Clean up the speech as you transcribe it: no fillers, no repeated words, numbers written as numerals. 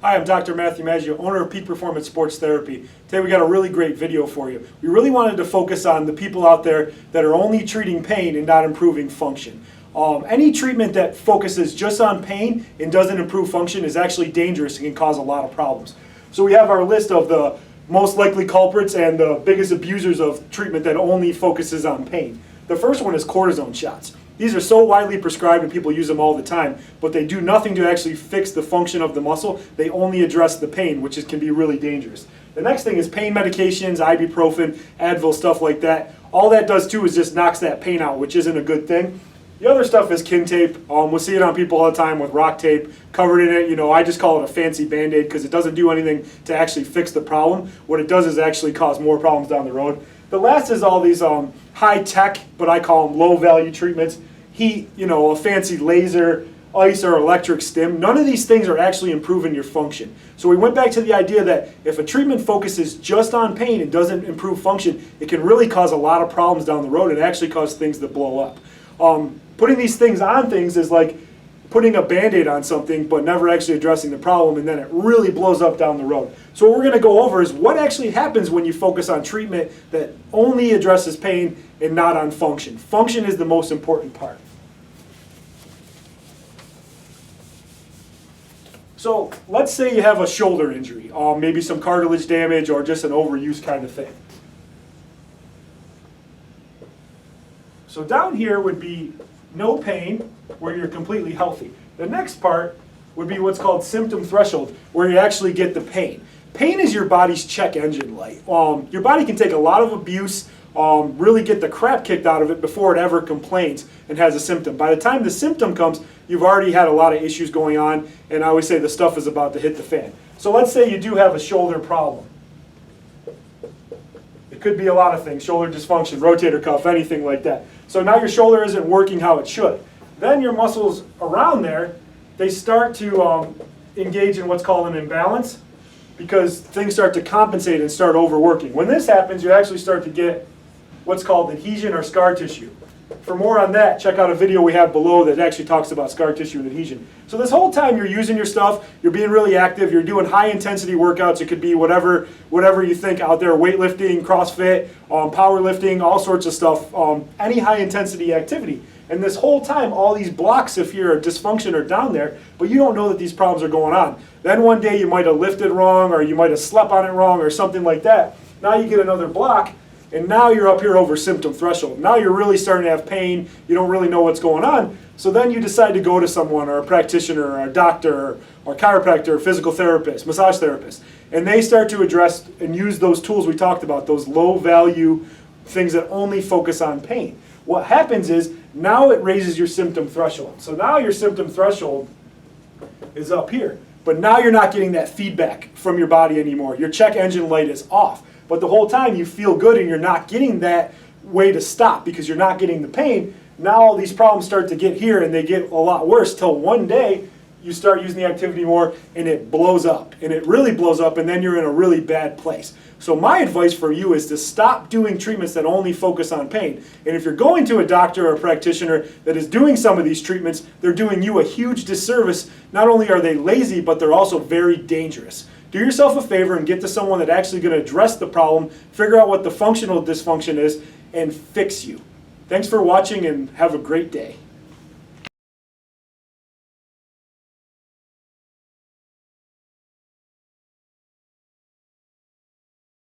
Hi, I'm Dr. Matthew Maggio, owner of Peak Performance Sports Therapy. Today we got a really great video for you. We really wanted to focus on the people out there that are only treating pain and not improving function. Any treatment that focuses just on pain and doesn't improve function is actually dangerous and can cause a lot of problems. So we have our list of the most likely culprits and the biggest abusers of treatment that only focuses on pain. The first one is cortisone shots. These are so widely prescribed and people use them all the time, but they do nothing to actually fix the function of the muscle. They only address the pain, which can be really dangerous. The next thing is pain medications, ibuprofen, Advil, stuff like that. All that does too is just knocks that pain out, which isn't a good thing. The other stuff is kin tape. We'll see it on people all the time with rock tape covered in it. I just call it a fancy Band-Aid because it doesn't do anything to actually fix the problem. What it does is actually cause more problems down the road. The last is all these high-tech, but I call them low-value treatments. Heat, a fancy laser, ice, or electric stim. None of these things are actually improving your function. So we went back to the idea that if a treatment focuses just on pain and doesn't improve function, it can really cause a lot of problems down the road and actually cause things to blow up. Putting these things on things is like putting a Band-Aid on something but never actually addressing the problem, and then it really blows up down the road. So what we're going to go over is what actually happens when you focus on treatment that only addresses pain and not on function. Function is the most important part. So let's say you have a shoulder injury, maybe some cartilage damage or just an overuse kind of thing. So down here would be no pain, where you're completely healthy. The next part would be what's called symptom threshold, where you actually get the pain. Pain is your body's check engine light. Your body can take a lot of abuse, really get the crap kicked out of it before it ever complains and has a symptom. By the time the symptom comes, you've already had a lot of issues going on, and I always say the stuff is about to hit the fan. So let's say you do have a shoulder problem. It could be a lot of things, shoulder dysfunction, rotator cuff, anything like that. So now your shoulder isn't working how it should. Then your muscles around there, they start to engage in what's called an imbalance because things start to compensate and start overworking. When this happens, you actually start to get what's called adhesion or scar tissue. For more on that, check out a video we have below that actually talks about scar tissue and adhesion. So this whole time you're using your stuff, you're being really active, you're doing high intensity workouts. It could be whatever you think out there, weightlifting, CrossFit, powerlifting, all sorts of stuff, any high intensity activity. And this whole time, all these blocks, if you're a dysfunction, are down there, but you don't know that these problems are going on. Then one day you might have lifted wrong, or you might have slept on it wrong, or something like that. Now you get another block, and now you're up here over symptom threshold. Now you're really starting to have pain. You don't really know what's going on. So then you decide to go to someone, or a practitioner, or a doctor, or chiropractor, or physical therapist, massage therapist. And they start to address and use those tools we talked about, those low value things that only focus on pain. What happens is now it raises your symptom threshold. So now your symptom threshold is up here. But now you're not getting that feedback from your body anymore. Your check engine light is off. But the whole time you feel good and you're not getting that way to stop because you're not getting the pain. Now all these problems start to get here and they get a lot worse till one day you start using the activity more and it blows up. And it really blows up and then you're in a really bad place. So my advice for you is to stop doing treatments that only focus on pain. And if you're going to a doctor or a practitioner that is doing some of these treatments, they're doing you a huge disservice. Not only are they lazy, but they're also very dangerous. Do yourself a favor and get to someone that's actually going to address the problem, figure out what the functional dysfunction is, and fix you. Thanks for watching and have a great day.